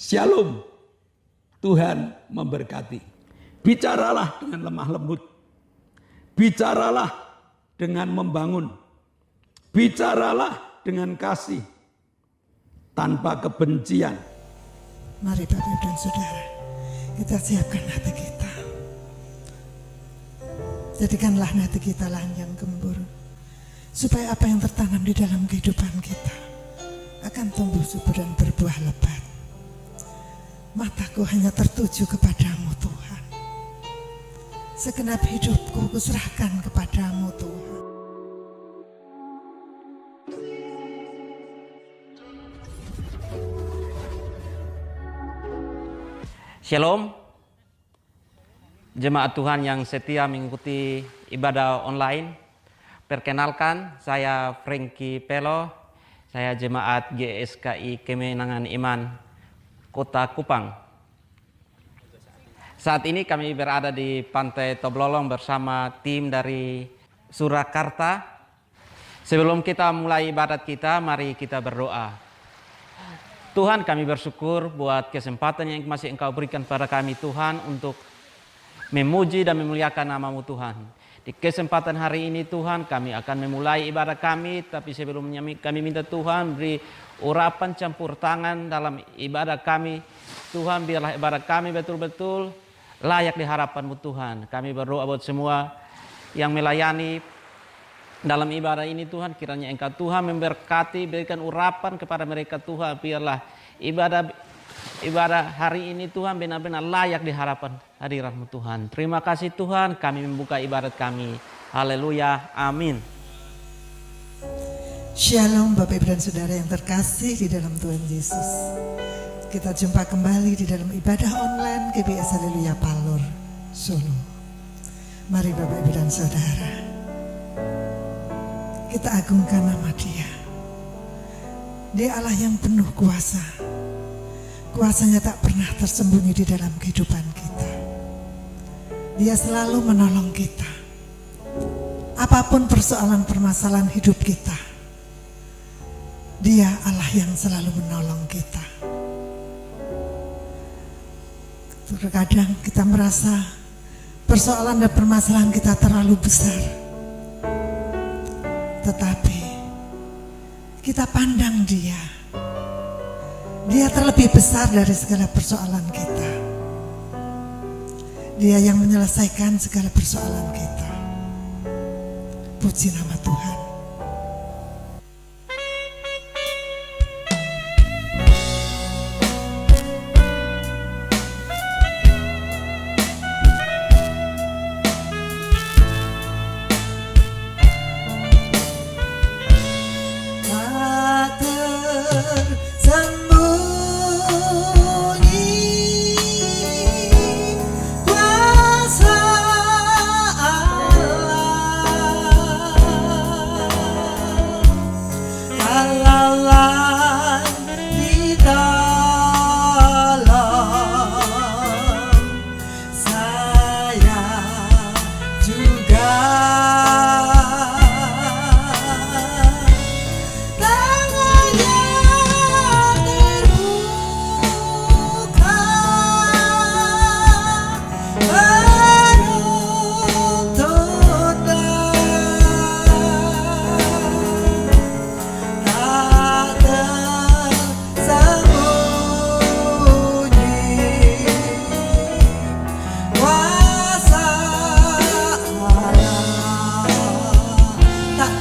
Shalom. Tuhan memberkati. Bicaralah dengan lemah lembut. Bicaralah dengan membangun. Bicaralah dengan kasih. Tanpa kebencian. Mari Bapak dan Saudara, kita siapkan hati kita. Jadikanlah hati kita lahan yang gembur. Supaya apa yang tertanam di dalam kehidupan kita akan tumbuh subur dan berbuah lebat. Mataku hanya tertuju kepadamu Tuhan. Segenap hidupku kuserahkan kepadamu Tuhan. Shalom, jemaat Tuhan yang setia mengikuti ibadah online. Perkenalkan, saya Frankie Pelo, saya jemaat GSKI Kemenangan Iman, Kota Kupang. Saat ini kami berada di Pantai Toblolong bersama tim dari Surakarta. Sebelum kita mulai ibadat kita, mari kita berdoa. Tuhan, kami bersyukur buat kesempatan yang masih Engkau berikan pada kami Tuhan untuk memuji dan memuliakan nama-Mu Tuhan. Di kesempatan hari ini Tuhan, kami akan memulai ibadah kami, tapi sebelumnya kami minta Tuhan beri urapan campur tangan dalam ibadah kami. Tuhan, biarlah ibadah kami betul-betul layak di hadapan-Mu Tuhan. Kami berdoa buat semua yang melayani dalam ibadah ini Tuhan, kiranya Engkau Tuhan memberkati, berikan urapan kepada mereka Tuhan. Biarlah ibadah hari ini Tuhan benar-benar layak di hadapan hadirat-Mu Tuhan. Terima kasih Tuhan, kami membuka ibadat kami. Haleluya, amin. Shalom Bapak Ibu dan Saudara yang terkasih di dalam Tuhan Yesus. Kita jumpa kembali di dalam ibadah online GBS Haleluya Palur, Solo. Mari Bapak Ibu dan Saudara, kita agungkan nama Dia. Dia Allah yang penuh kuasa. Kuasanya tak pernah tersembunyi di dalam kehidupan kita. Dia selalu menolong kita. Apapun persoalan permasalahan hidup kita, Dia Allah yang selalu menolong kita. Terkadang kita merasa persoalan dan permasalahan kita terlalu besar. Tetapi kita pandang Dia. Dia terlebih besar dari segala persoalan kita. Dia yang menyelesaikan segala persoalan kita. Puji nama Tuhan. Tak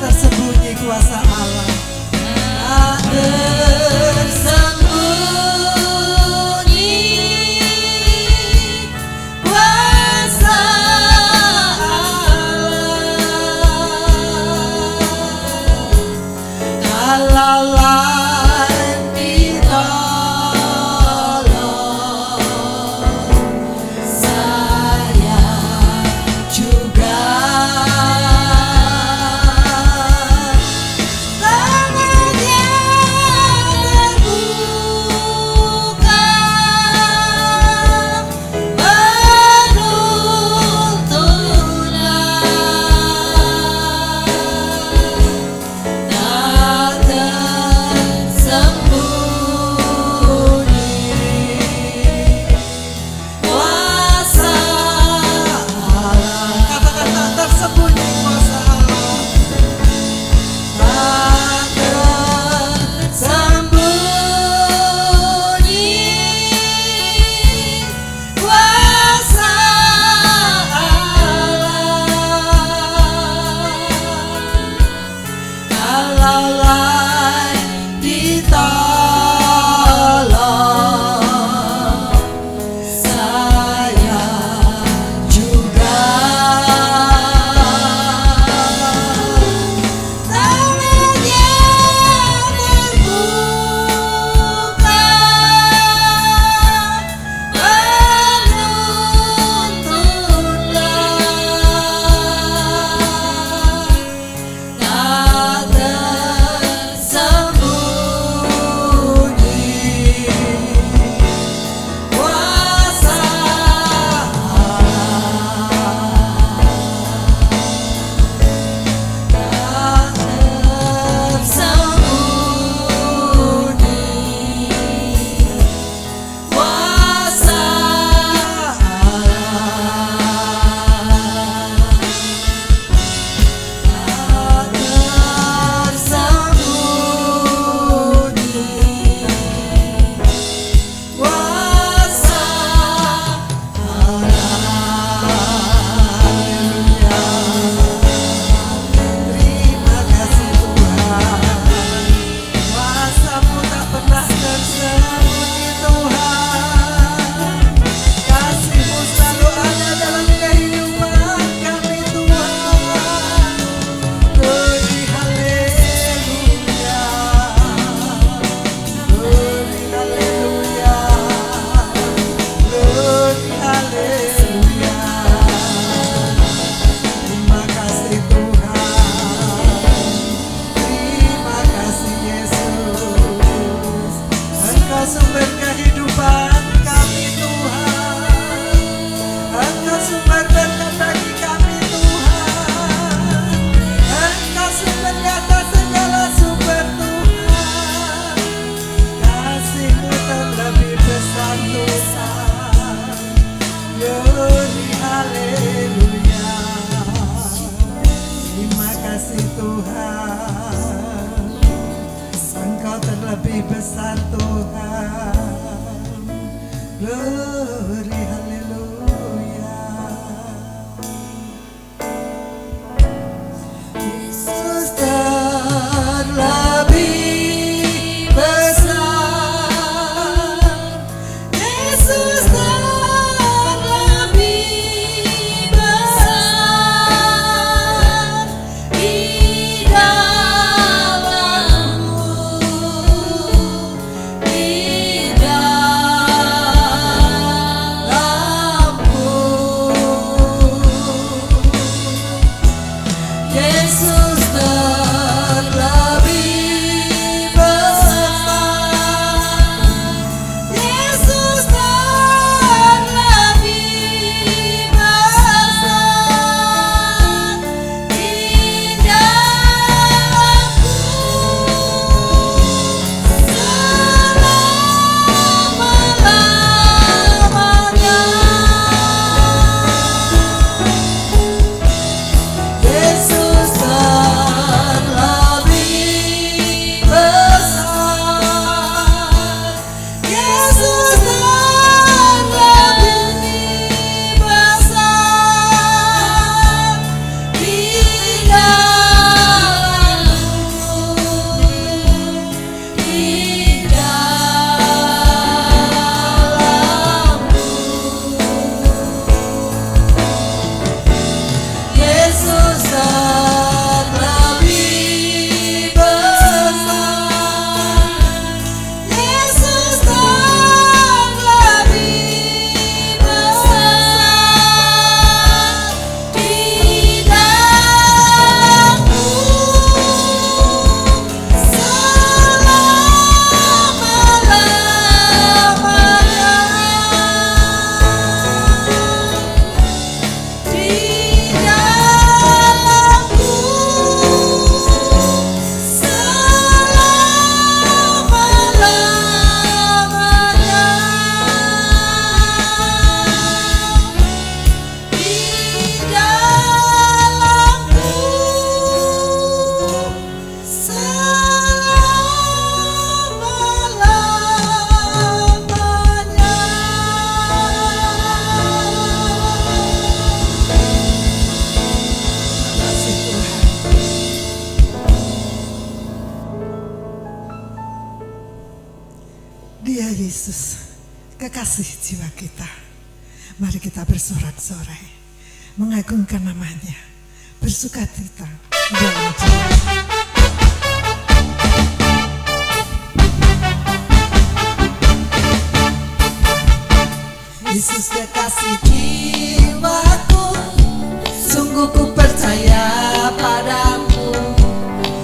Engkau terlebih besar Tuhan. Glory haleluya. Yesus terlebih besar. Yesus terlebih besar di dalammu, di dalammu. Yesus terlebih besar. Yesus terlebih besar di dalamku selama-lamanya. Yesus terlebih besar. Yesus terlebih besar di dalammu, di dalammu. Yesus terlebih besar. Yesus terlebih besar di dalammu selama-lamanya. Di dalamku selama-lamanya. Di dalamku selama-lamanya. Kasih Tuhan. Dia Yesus, kekasih jiwa kita. Mari kita bersorak-sorai, mengagungkan namanya, bersukacita dalam jiwa. Yesus kekasih jiwaku, sungguh ku percaya padamu,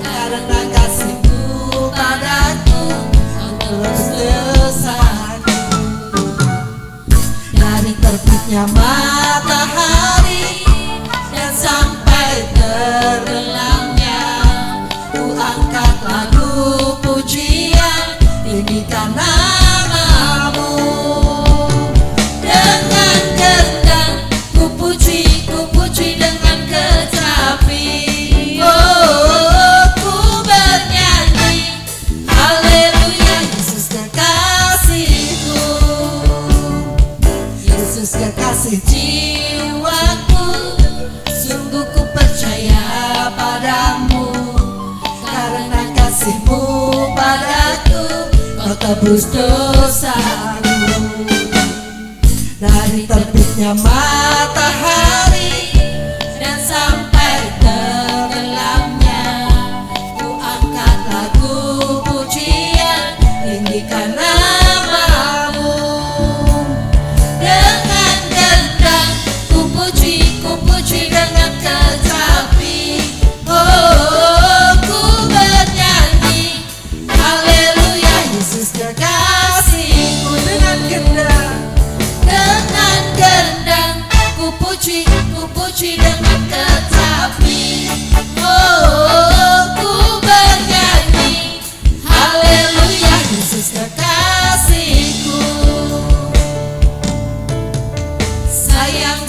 karena kasih-Mu padaku, Kau terus bersatu. Dari terbitnya matahari dan sampai terbenamnya, ku angkat lagu pujian, tinggikan nama-Mu. Dengan gendang ku puji dengan kecapi. Oh, ku bernyanyi haleluya. Yesus kekasihku, Yesus kekasih jiwaku, sungguh ku percaya padamu, karena kasih-Mu padaku, Kau tebus dosaku. Dari terbitnya matahari dan sampai tenggelamnya, ku angkat lagu pujian, tinggikan nama-Mu. Dengan gendang ku puji dengan kecapi. Oh, ku bernyanyi haleluya. Yesus kekasihku, dengan gendang ku puji dengan kecapi. Oh, ku bernyanyi haleluya. Yesus kekasihku. Sayang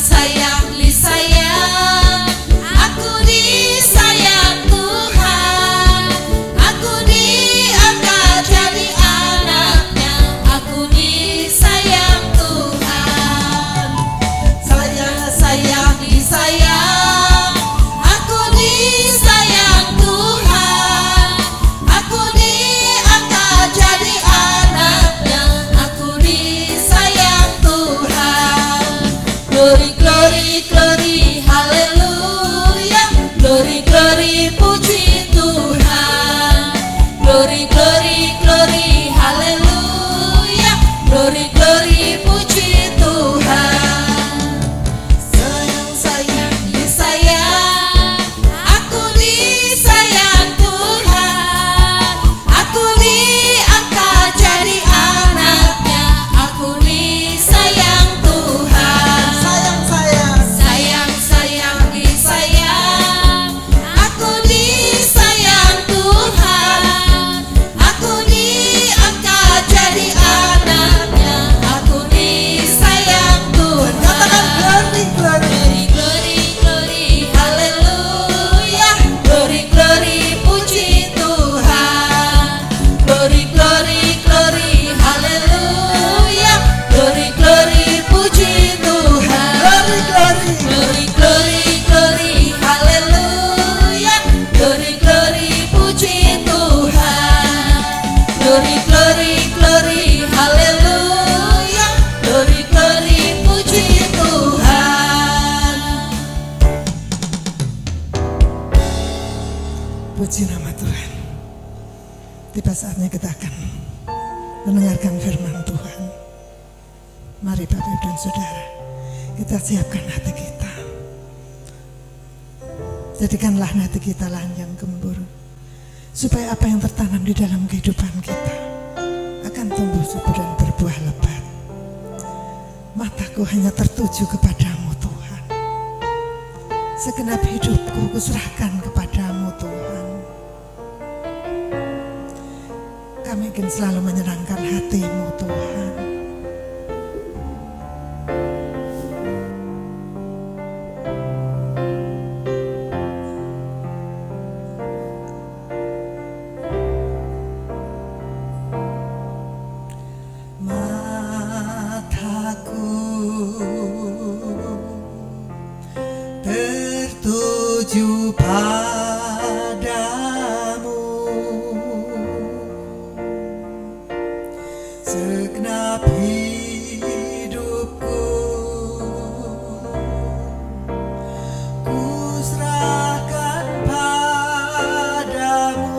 li sayang, aku disayang Tuhan, aku diangkat Glory, glory, glory, haleluya. Glory, glory, puji Tuhan. Sayang, sayang, disayang. Aku disayang Tuhan. Aku diangkat jadi anaknya. Aku disayang Tuhan. Sayang, sayang. Sayang, sayang, disayang. Aku disayang Tuhan. Aku diangkat jadi anaknya. Aku disayang Tuhan. Katakan glory, glory. Glory, glory, glory, haleluya. Glory, glory, puji Tuhan. Glory, glory, glory, haleluya. Glory, glory, puji Tuhan. Glory, glory. Glory, glory, glory, haleluya. Glory, glory, puji Tuhan. Glory, glory, glory, haleluya. Glory, glory, puji Tuhan. Puji nama Tuhan. Tiba saatnya kita akan mendengarkan firman Tuhan. Mari Bapak Ibu dan Saudara, kita siapkan hati kita. Jadikanlah hati kita lahan yang gembur, supaya apa yang tertanam di dalam kehidupan kita akan tumbuh subur dan berbuah lebat. Mataku hanya tertuju kepadamu Tuhan. Segenap hidupku kuserahkan kepadamu Tuhan. Kami ingin selalu menyenangkan hatimu Tuhan. Mataku tertuju padamu. Segenap hidupku ku serahkan padamu.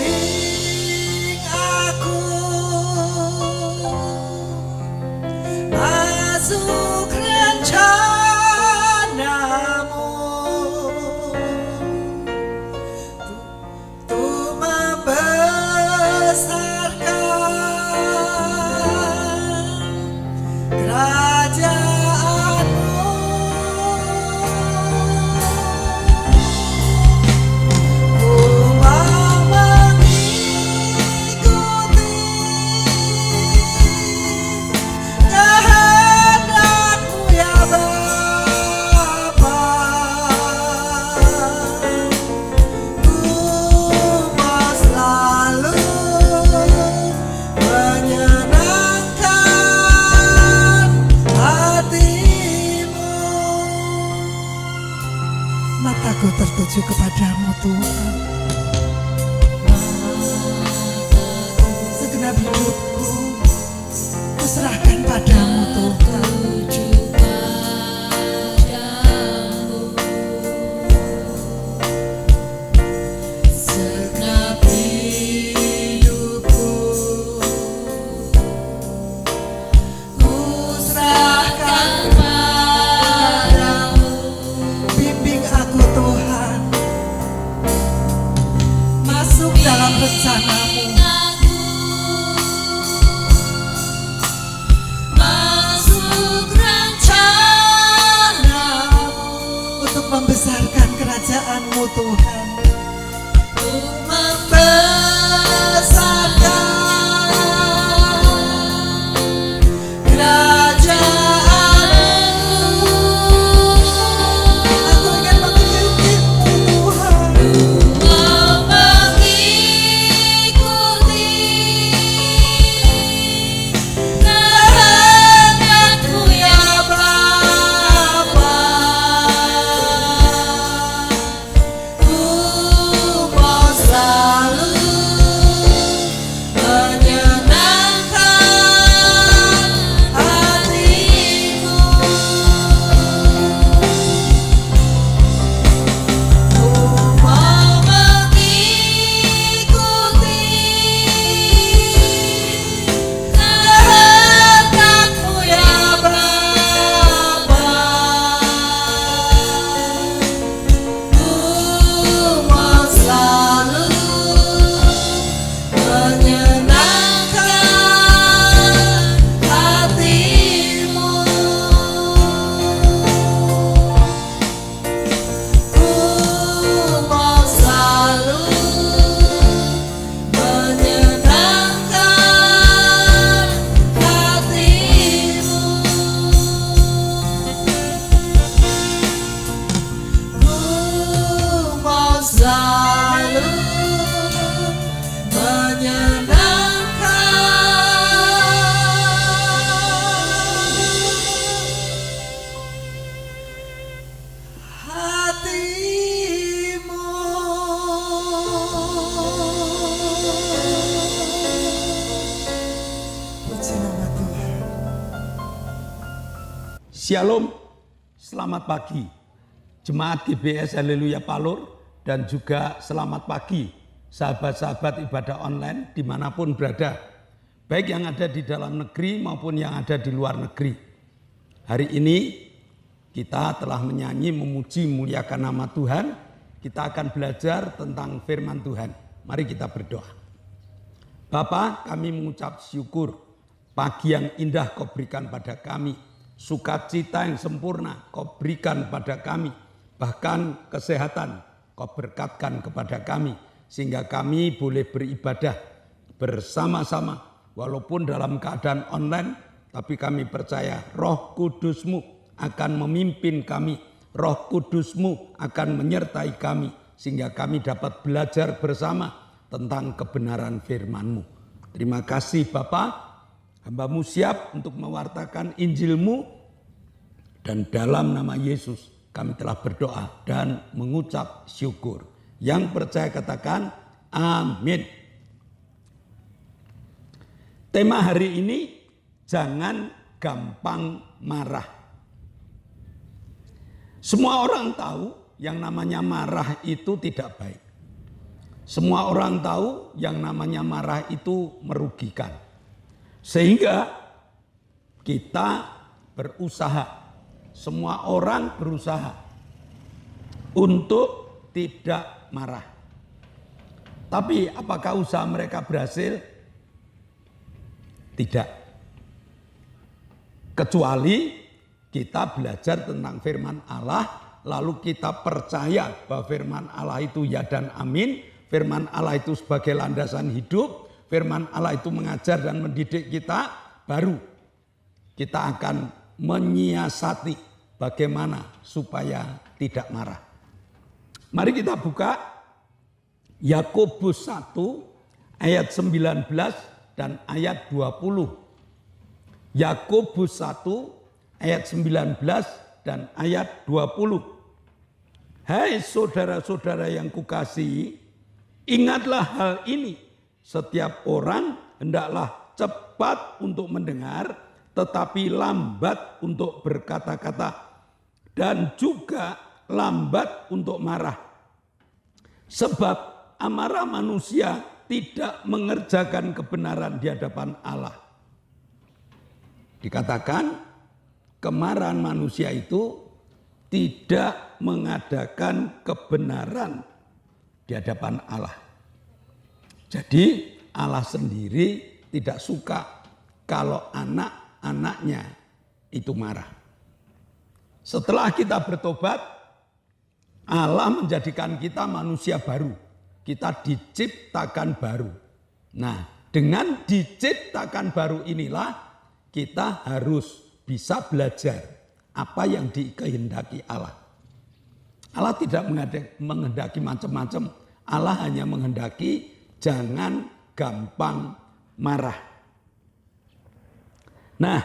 Bimbing aku masuk rencanamu. Untuk membesarkan kerajaanmu. Ku mau mengikuti kehendak-Mu ya Bapa. Ku mau selalu menyenangkan hati-Mu. Mataku tertuju kepadamu Tuhan. Segenap hidupku kuserahkan padamu Tuhan. Segenap hidupku Ku serahkan padamu. Bimbing aku Tuhan, masuk dalam rencana-Mu. masuk rencana-Mu Untuk membesarkan kerajaan-Mu Tuhan. untuk membesarkan kerajaan-Mu. Aku ingin mengikuti-Mu Tuhan. Mau mengikuti kehendak-Mu ya Bapa. Ku Shalom, selamat pagi Jemaat GBS Haleluya Palur, dan juga selamat pagi sahabat-sahabat ibadah online dimanapun berada, baik yang ada di dalam negeri maupun yang ada di luar negeri. Hari ini kita telah menyanyi memuji muliakan nama Tuhan. Kita akan belajar tentang firman Tuhan. Mari kita berdoa. Bapa, kami mengucap syukur pagi yang indah Kau berikan pada kami. Sukacita yang sempurna Kau berikan pada kami. Bahkan kesehatan Kau berkatkan kepada kami. Sehingga kami boleh beribadah bersama-sama. Walaupun dalam keadaan online, tapi kami percaya Roh Kudus-Mu akan memimpin kami. Roh Kudus-Mu akan menyertai kami. Sehingga kami dapat belajar bersama tentang kebenaran firman-Mu. Terima kasih Bapa. Hamba-Mu siap untuk mewartakan Injil-Mu, dan dalam nama Yesus kami telah berdoa dan mengucap syukur. Yang percaya katakan amin. Tema hari ini, jangan gampang marah. Semua orang tahu yang namanya marah itu tidak baik. Semua orang tahu yang namanya marah itu merugikan. Sehingga kita berusaha, semua orang berusaha untuk tidak marah. Tapi apakah usaha mereka berhasil? Tidak. Kecuali kita belajar tentang firman Allah, lalu kita percaya bahwa firman Allah itu ya dan amin, firman Allah itu sebagai landasan hidup, firman Allah itu mengajar dan mendidik kita, baru kita akan menyiasati bagaimana supaya tidak marah. Mari kita buka Yakobus 1 ayat 19 dan ayat 20. Yakobus 1 ayat 19 dan ayat 20. Hai saudara-saudara yang kukasihi, ingatlah hal ini. Setiap orang hendaklah cepat untuk mendengar, tetapi lambat untuk berkata-kata, dan juga lambat untuk marah. Sebab amarah manusia tidak mengerjakan kebenaran di hadapan Allah. Dikatakan kemarahan manusia itu tidak mengadakan kebenaran di hadapan Allah. Jadi Allah sendiri tidak suka kalau anak-anaknya itu marah. Setelah kita bertobat, Allah menjadikan kita manusia baru. Kita diciptakan baru. Nah, dengan diciptakan baru inilah kita harus bisa belajar apa yang dikehendaki Allah. Allah tidak menghendaki macam-macam. Allah hanya menghendaki jangan gampang marah. Nah,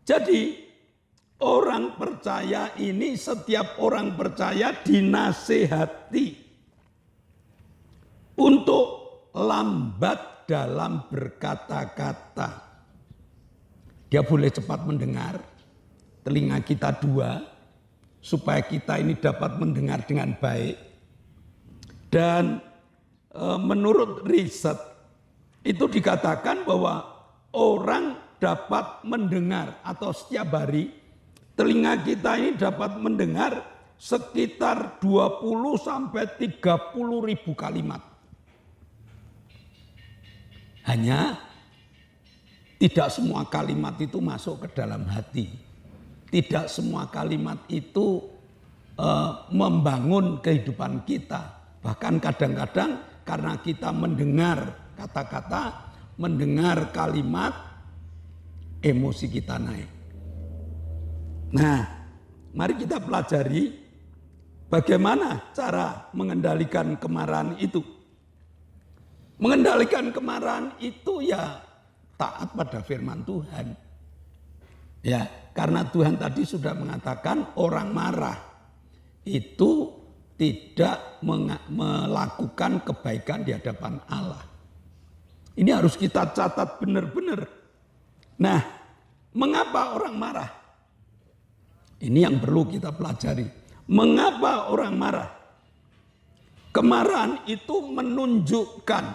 jadi orang percaya ini, setiap orang percaya dinasehati untuk lambat dalam berkata-kata. Dia boleh cepat mendengar, telinga kita dua, supaya kita ini dapat mendengar dengan baik. Dan menurut riset itu dikatakan bahwa orang dapat mendengar atau setiap hari telinga kita ini dapat mendengar sekitar 20 sampai 30 ribu kalimat. Hanya tidak semua kalimat itu masuk ke dalam hati. Tidak semua kalimat itu membangun kehidupan kita. Bahkan kadang-kadang karena kita mendengar kata-kata, mendengar kalimat, emosi kita naik. Nah, mari kita pelajari bagaimana cara mengendalikan kemarahan itu. Mengendalikan kemarahan itu ya taat pada firman Tuhan. Ya, karena Tuhan tadi sudah mengatakan orang marah itu tidak melakukan kebaikan di hadapan Allah. Ini harus kita catat benar-benar. Nah, mengapa orang marah? Ini yang perlu kita pelajari. Mengapa orang marah? Kemarahan itu menunjukkan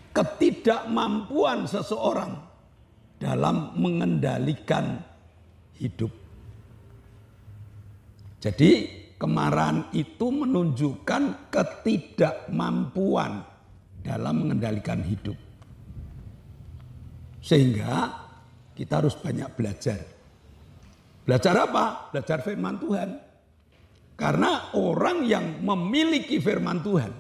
ketidakmampuan seseorang dalam mengendalikan hidup. Jadi kemarahan itu menunjukkan ketidakmampuan dalam mengendalikan hidup. Sehingga kita harus banyak belajar. Belajar apa? Belajar firman Tuhan. Karena orang yang memiliki firman Tuhan,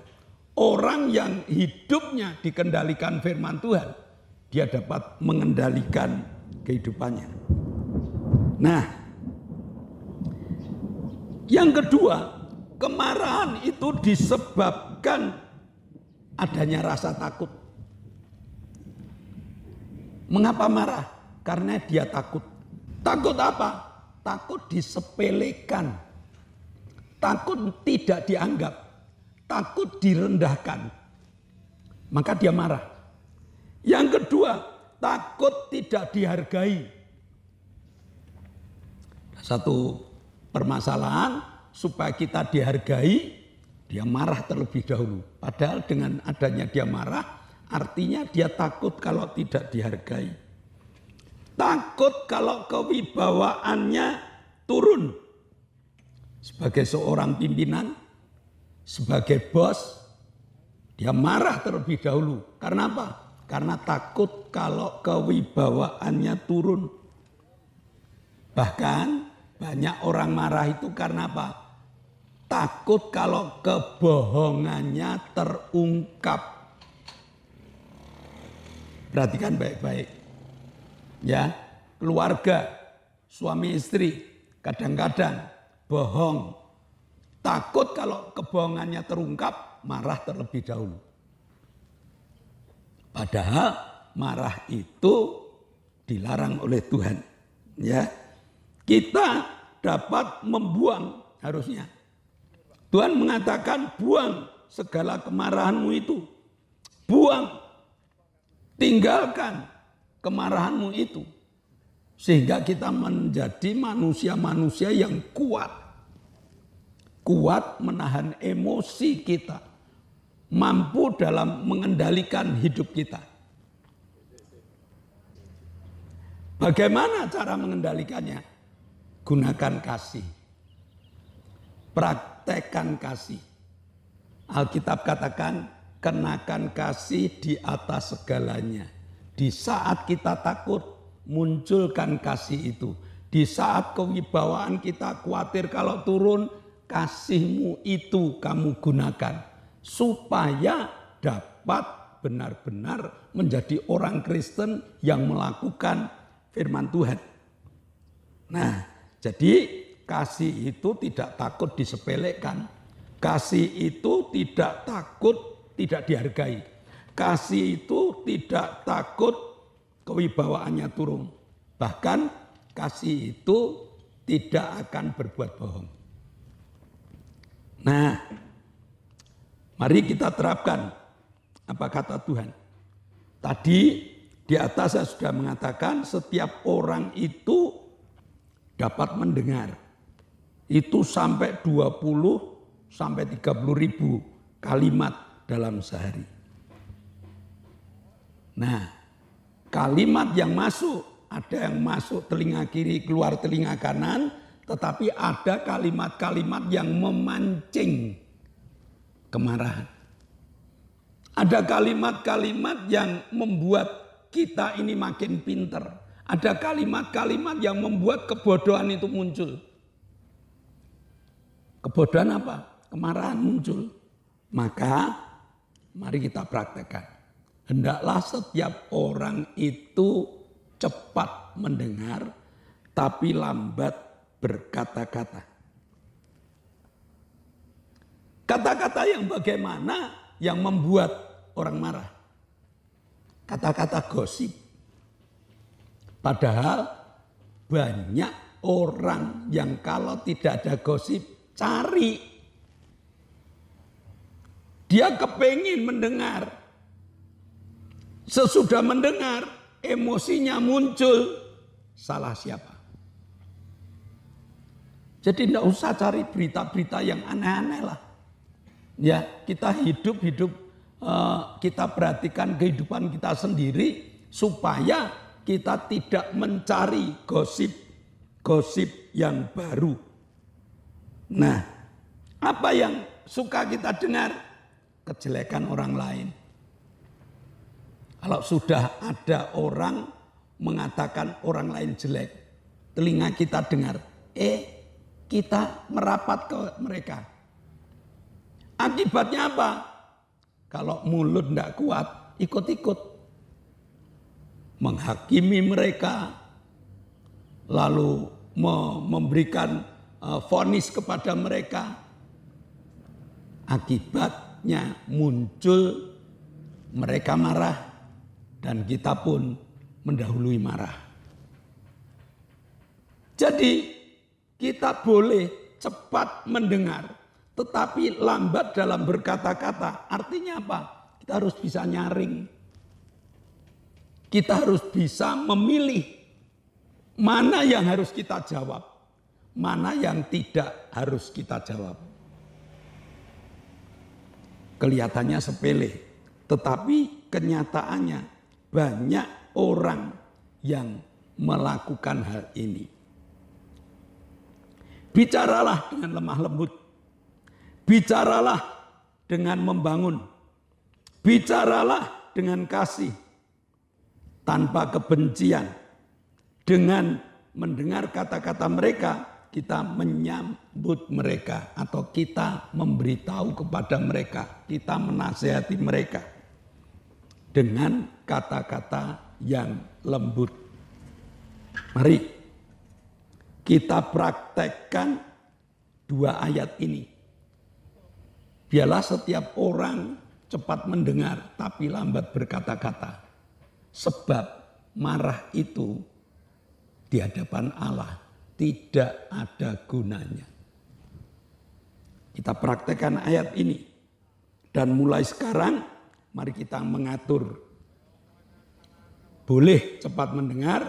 orang yang hidupnya dikendalikan firman Tuhan, dia dapat mengendalikan kehidupannya. Nah, yang kedua, kemarahan itu disebabkan adanya rasa takut. Mengapa marah? Karena dia takut. Takut apa? Takut disepelekan. Takut tidak dianggap. Takut direndahkan. Maka dia marah. Yang kedua, takut tidak dihargai. Satu permasalahan supaya kita dihargai, dia marah terlebih dahulu. Padahal dengan adanya dia marah, artinya dia takut kalau tidak dihargai. Takut kalau kewibawaannya turun. Sebagai seorang pimpinan, sebagai bos, dia marah terlebih dahulu. Karena apa? Karena takut kalau kewibawaannya turun. Bahkan banyak orang marah itu karena apa? Takut kalau kebohongannya terungkap. Perhatikan baik-baik. Ya, keluarga, suami istri, kadang-kadang bohong. Takut kalau kebohongannya terungkap, marah terlebih dahulu. Padahal marah itu dilarang oleh Tuhan. Ya, kita dapat membuang harusnya. Tuhan mengatakan buang segala kemarahanmu itu. Buang. Tinggalkan kemarahanmu itu. Sehingga kita menjadi manusia-manusia yang kuat. Kuat menahan emosi kita. Mampu dalam mengendalikan hidup kita. Bagaimana cara mengendalikannya? Gunakan kasih. Praktekkan kasih. Alkitab katakan, kenakan kasih di atas segalanya. Di saat kita takut, munculkan kasih itu. Di saat kewibawaan kita khawatir kalau turun, kasihmu itu kamu gunakan. Supaya dapat benar-benar menjadi orang Kristen yang melakukan firman Tuhan. Nah, jadi kasih itu tidak takut disepelekan. Kasih itu tidak takut tidak dihargai. Kasih itu tidak takut kewibawaannya turun. Bahkan kasih itu tidak akan berbuat bohong. Nah, mari kita terapkan apa kata Tuhan. Tadi di atas saya sudah mengatakan setiap orang itu dapat mendengar. Itu sampai 20 sampai 30 ribu kalimat dalam sehari. Nah, kalimat yang masuk, ada yang masuk telinga kiri, keluar telinga kanan, tetapi ada kalimat-kalimat yang memancing kemarahan. Ada kalimat-kalimat yang membuat kita ini makin pinter. Ada kalimat-kalimat yang membuat kebodohan itu muncul. Kebodohan apa? Kemarahan muncul. Maka mari kita praktekkan. Hendaklah setiap orang itu cepat mendengar, tapi lambat berkata-kata. Kata-kata yang bagaimana yang membuat orang marah? Kata-kata gosip. Padahal banyak orang yang kalau tidak ada gosip cari. Dia kepengin mendengar. Sesudah mendengar, emosinya muncul. Salah siapa? Jadi tidak usah cari berita-berita yang aneh-aneh lah. Ya, kita hidup kita perhatikan kehidupan kita sendiri supaya kita tidak mencari gosip yang baru. Nah, apa yang suka kita dengar? Kejelekan orang lain. Kalau sudah ada orang mengatakan orang lain jelek, telinga kita dengar, kita merapat ke mereka. Akibatnya apa? Kalau mulut tidak kuat, ikut-ikut. Menghakimi mereka, lalu memberikan vonis kepada mereka. Akibatnya muncul mereka marah dan kita pun mendahului marah. Jadi kita boleh cepat mendengar, tetapi lambat dalam berkata-kata. Artinya apa? Kita harus bisa nyaring. Kita harus bisa memilih mana yang harus kita jawab, mana yang tidak harus kita jawab. Kelihatannya sepele, tetapi kenyataannya banyak orang yang melakukan hal ini. Bicaralah dengan lemah lembut. Bicaralah dengan membangun. Bicaralah dengan kasih. Tanpa kebencian. Dengan mendengar kata-kata mereka, kita menyambut mereka. Atau kita memberitahu kepada mereka. Kita menasihati mereka. Dengan kata-kata yang lembut. Mari kita praktekkan 2 ayat ini. Biarlah setiap orang cepat mendengar tapi lambat berkata-kata. Sebab marah itu di hadapan Allah tidak ada gunanya. Kita praktekkan ayat ini. Dan mulai sekarang mari kita mengatur. Boleh cepat mendengar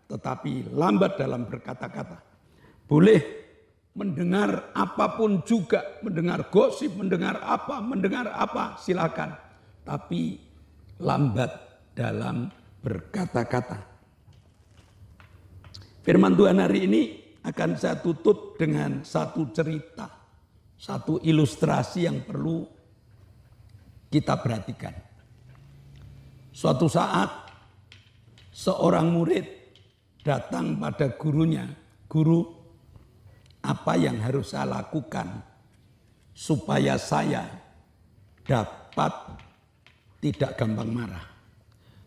tetapi lambat dalam berkata-kata. Boleh mendengar apapun juga, mendengar gosip, mendengar apa, silakan. Tapi lambat dalam berkata-kata. Firman Tuhan hari ini akan saya tutup dengan satu cerita, satu ilustrasi yang perlu kita perhatikan. Suatu saat seorang murid datang pada gurunya, "Guru, apa yang harus saya lakukan supaya saya dapat tidak gampang marah?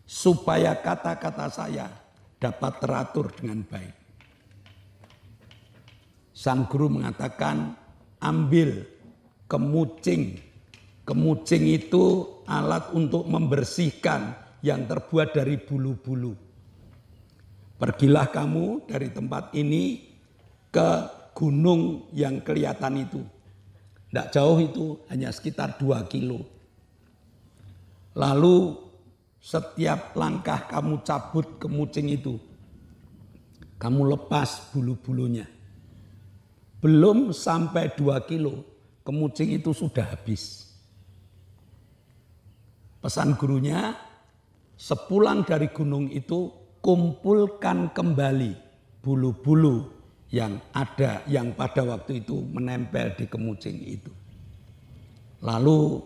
Supaya kata-kata saya dapat teratur dengan baik?" Sang guru mengatakan, "Ambil kemucing. Kemucing itu alat untuk membersihkan yang terbuat dari bulu-bulu. Pergilah kamu dari tempat ini ke gunung yang kelihatan itu. Tidak jauh itu, hanya sekitar 2 kilo. Lalu setiap langkah kamu cabut kemucing itu, kamu lepas bulu-bulunya. Belum sampai 2 kilo, kemucing itu sudah habis." Pesan gurunya, sepulang dari gunung itu, kumpulkan kembali bulu-bulu yang ada, yang pada waktu itu menempel di kemucing itu. Lalu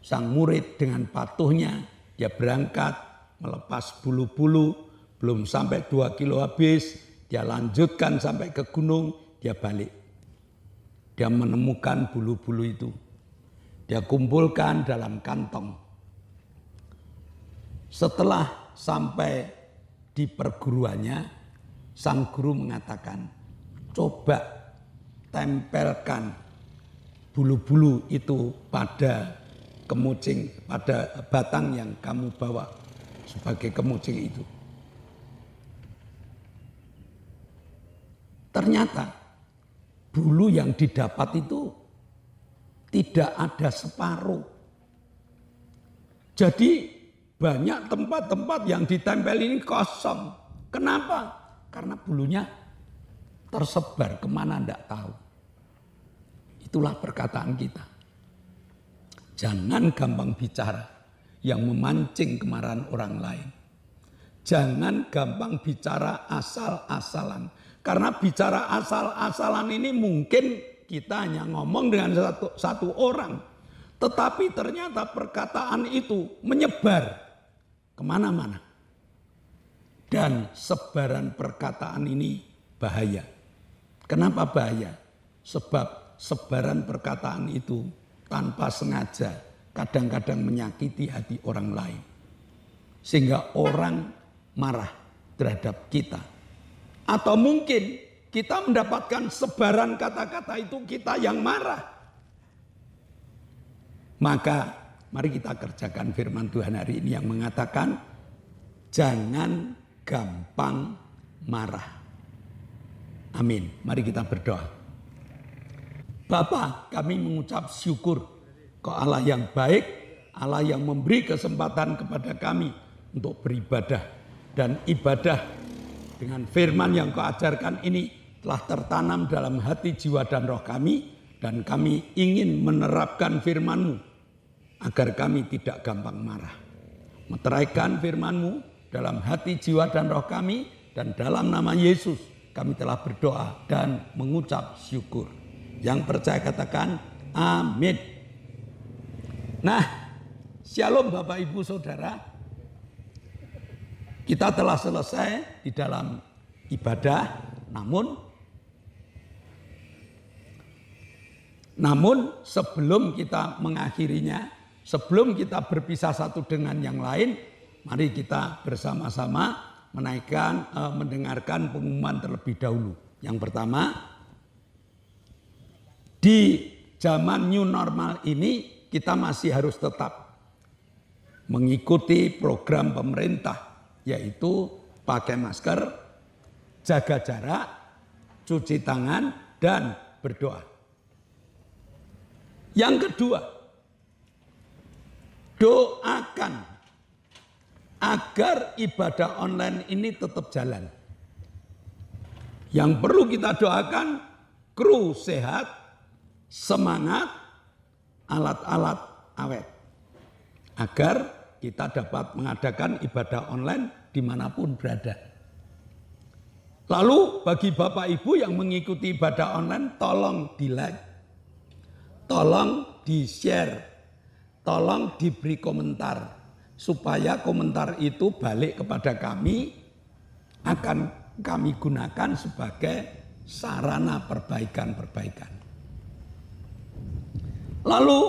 sang murid dengan patuhnya, dia berangkat melepas bulu-bulu, belum sampai 2 kilo habis, dia lanjutkan sampai ke gunung, dia balik. Dia menemukan bulu-bulu itu. Dia kumpulkan dalam kantong. Setelah sampai di perguruannya, sang guru mengatakan, "Coba tempelkan bulu-bulu itu pada kemucing, pada batang yang kamu bawa sebagai kemucing itu." Ternyata bulu yang didapat itu tidak ada separuh. Jadi banyak tempat-tempat yang ditempel ini kosong. Kenapa? Karena bulunya tersebar kemana tidak tahu. Itulah perkataan kita. Jangan gampang bicara yang memancing kemarahan orang lain. Jangan gampang bicara asal-asalan. Karena bicara asal-asalan ini mungkin kita hanya ngomong dengan satu orang. Tetapi ternyata perkataan itu menyebar kemana-mana. Dan sebaran perkataan ini bahaya. Kenapa bahaya? Sebab sebaran perkataan itu tanpa sengaja kadang-kadang menyakiti hati orang lain. Sehingga orang marah terhadap kita. Atau mungkin kita mendapatkan sebaran kata-kata itu kita yang marah. Maka mari kita kerjakan firman Tuhan hari ini yang mengatakan jangan gampang marah. Amin. Mari kita berdoa. Bapa, kami mengucap syukur ke Allah yang baik, Allah yang memberi kesempatan kepada kami untuk beribadah. Dan ibadah dengan firman yang Kau ajarkan ini telah tertanam dalam hati, jiwa, dan roh kami. Dan kami ingin menerapkan firman-Mu agar kami tidak gampang marah. Meteraikan firman-Mu dalam hati, jiwa, dan roh kami. Dan dalam nama Yesus kami telah berdoa dan mengucap syukur. Yang percaya katakan amin. Nah, shalom Bapak Ibu Saudara. Kita telah selesai di dalam ibadah, namun sebelum kita mengakhirinya, sebelum kita berpisah satu dengan yang lain, mari kita bersama-sama mendengarkan pengumuman terlebih dahulu. Yang pertama, di zaman new normal ini kita masih harus tetap mengikuti program pemerintah, yaitu pakai masker, jaga jarak, cuci tangan, dan berdoa. Yang kedua, doakan agar ibadah online ini tetap jalan. Yang perlu kita doakan, kru sehat, semangat, alat-alat awet. Agar kita dapat mengadakan ibadah online dimanapun berada. Lalu bagi Bapak Ibu yang mengikuti ibadah online, tolong di-like, tolong di-share, tolong diberi komentar. Supaya komentar itu balik kepada kami, akan kami gunakan sebagai sarana perbaikan-perbaikan. Lalu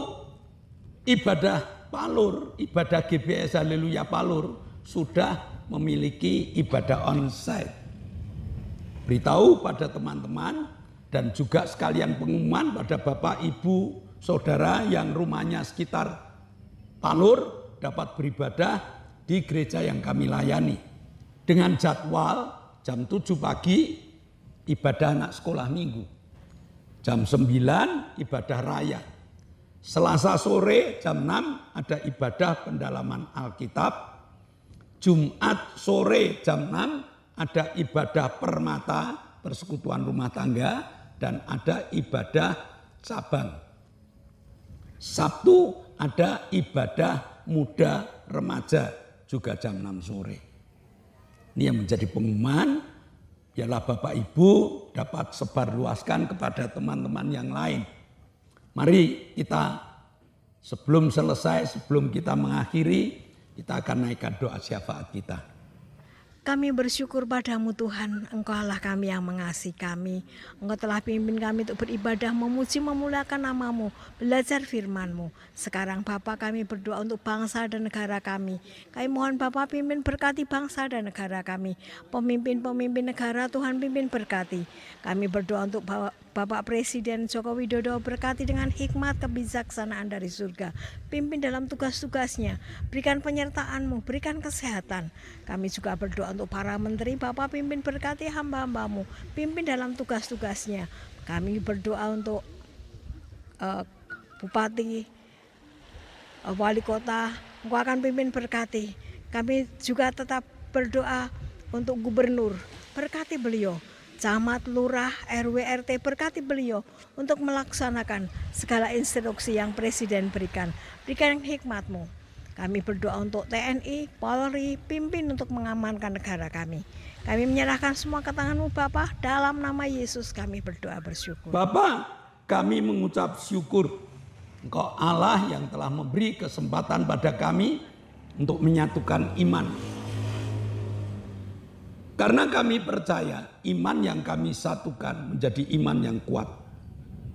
ibadah Palur, ibadah GBS Haleluya Palur sudah memiliki ibadah onsite. Beritahu pada teman-teman dan juga sekalian pengumuman pada Bapak Ibu Saudara yang rumahnya sekitar Palur dapat beribadah di gereja yang kami layani. Dengan jadwal jam 7 pagi ibadah anak sekolah minggu. Jam 9 ibadah raya. Selasa sore jam 6 ada ibadah pendalaman Alkitab. Jumat sore jam 6 ada ibadah permata, persekutuan rumah tangga, dan ada ibadah cabang. Sabtu ada ibadah muda remaja juga jam 6 sore. Ini yang menjadi pengumuman, biarlah Bapak Ibu dapat sebarluaskan kepada teman-teman yang lain. Mari kita sebelum selesai, sebelum kita mengakhiri, kita akan naikkan doa syafaat kita. Kami bersyukur padamu Tuhan, Engkau Allah kami yang mengasihi kami. Engkau telah pimpin kami untuk beribadah, memuji, memuliakan namamu, belajar firman-Mu. Sekarang Bapa, kami berdoa untuk bangsa dan negara kami. Kami mohon Bapa pimpin berkati bangsa dan negara kami. Pemimpin-pemimpin negara Tuhan pimpin berkati. Kami berdoa untuk Bapak Presiden Joko Widodo, berkati dengan hikmat kebijaksanaan dari surga. Pimpin dalam tugas-tugasnya, berikan penyertaan-Mu, berikan kesehatan. Kami juga berdoa untuk para menteri, Bapak pimpin berkati hamba-hamba-Mu, pimpin dalam tugas-tugasnya. Kami berdoa untuk Bupati, Wali Kota, Engkau akan pimpin berkati. Kami juga tetap berdoa untuk Gubernur, berkati beliau. camat, lurah, RW, RT, berkati beliau untuk melaksanakan segala instruksi yang Presiden berikan. Berikan hikmat-Mu. Kami berdoa untuk TNI, Polri, pimpin untuk mengamankan negara kami. Kami menyerahkan semua ke tangan-Mu Bapa, dalam nama Yesus kami berdoa bersyukur. Bapa, kami mengucap syukur Engkau Allah yang telah memberi kesempatan pada kami untuk menyatukan iman. Karena kami percaya iman yang kami satukan menjadi iman yang kuat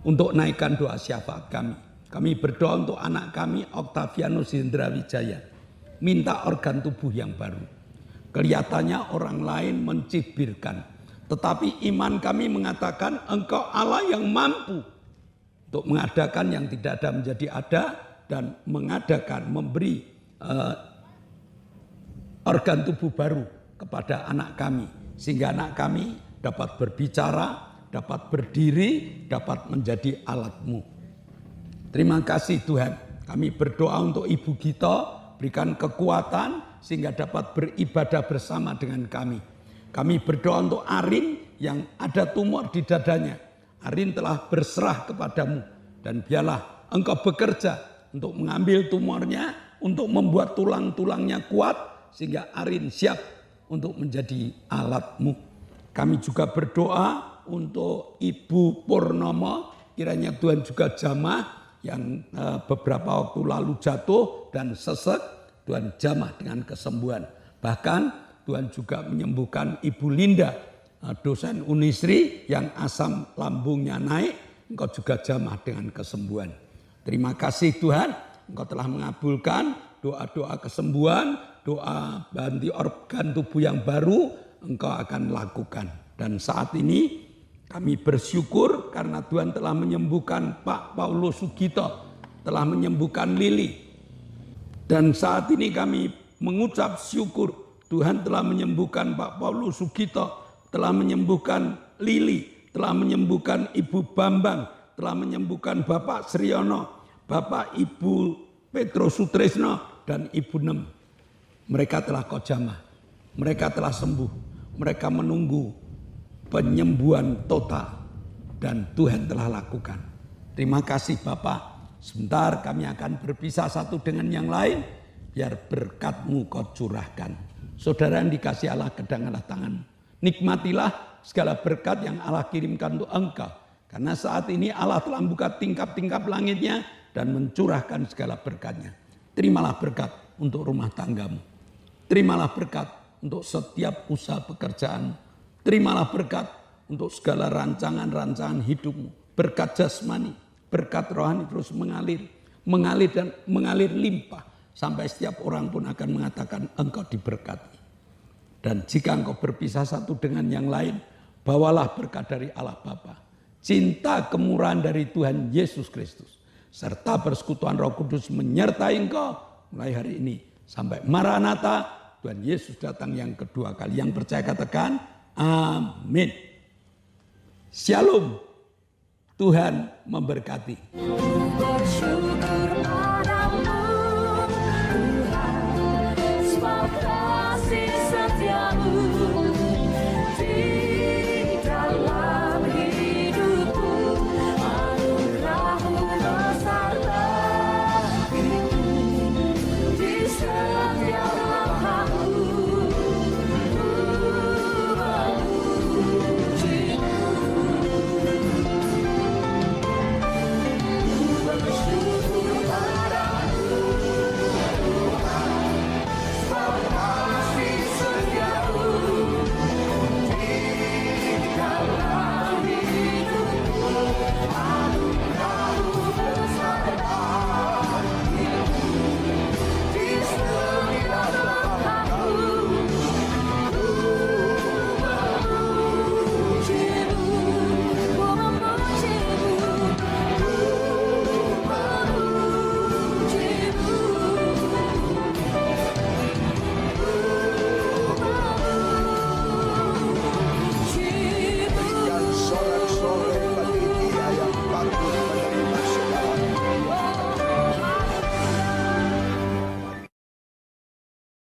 untuk naikkan doa syafaat kami. Kami berdoa untuk anak kami Octavianus Hendra Wijaya, minta organ tubuh yang baru. Kelihatannya orang lain mencibirkan, tetapi iman kami mengatakan Engkau Allah yang mampu untuk mengadakan yang tidak ada menjadi ada dan mengadakan, memberi organ tubuh baru kepada anak kami, sehingga anak kami dapat berbicara, dapat berdiri, dapat menjadi alat-Mu. Terima kasih Tuhan. Kami berdoa untuk Ibu Gito, berikan kekuatan sehingga dapat beribadah bersama dengan kami. Kami berdoa untuk Arin yang ada tumor di dadanya. Arin telah berserah kepadamu dan biarlah Engkau bekerja untuk mengambil tumornya, untuk membuat tulang-tulangnya kuat sehingga Arin siap untuk menjadi alat-Mu. Kami juga berdoa untuk Ibu Purnomo, kiranya Tuhan juga jamah yang beberapa waktu lalu jatuh dan sesek, Tuhan jamah dengan kesembuhan. Bahkan Tuhan juga menyembuhkan Ibu Linda, dosen Unisri yang asam lambungnya naik, Engkau juga jamah dengan kesembuhan. Terima kasih Tuhan, Engkau telah mengabulkan doa-doa kesembuhan, doa ganti organ tubuh yang baru Engkau akan lakukan. Dan saat ini kami bersyukur karena Tuhan telah menyembuhkan Pak Paulus Sugito, telah menyembuhkan Lili. Dan saat ini kami mengucap syukur Tuhan telah menyembuhkan Pak Paulus Sugito, telah menyembuhkan Lili, telah menyembuhkan Ibu Bambang, telah menyembuhkan Bapak Sriono, Bapak Ibu Petrus Sutrisno, dan Ibu Nem. Mereka telah Kau jamah, mereka telah sembuh, mereka menunggu penyembuhan total dan Tuhan telah lakukan. Terima kasih Bapak. Sebentar kami akan berpisah satu dengan yang lain, biar berkat-Mu Kau curahkan. Saudara yang dikasih Allah, kedanglah tangan. Nikmatilah segala berkat yang Allah kirimkan untuk engkau. Karena saat ini Allah telah membuka tingkap-tingkap langitnya dan mencurahkan segala berkatnya. Terimalah berkat untuk rumah tanggamu. Terimalah berkat untuk setiap usaha pekerjaan. Terimalah berkat untuk segala rancangan-rancangan hidupmu. Berkat jasmani, berkat rohani terus mengalir dan mengalir limpah. Sampai setiap orang pun akan mengatakan engkau diberkati. Dan jika engkau berpisah satu dengan yang lain, bawalah berkat dari Allah Bapa, cinta kemurahan dari Tuhan Yesus Kristus, serta persekutuan Roh Kudus menyertai engkau mulai hari ini sampai Maranatha, Tuhan Yesus datang yang kedua kali. Yang percaya katakan amin. Shalom. Tuhan memberkati.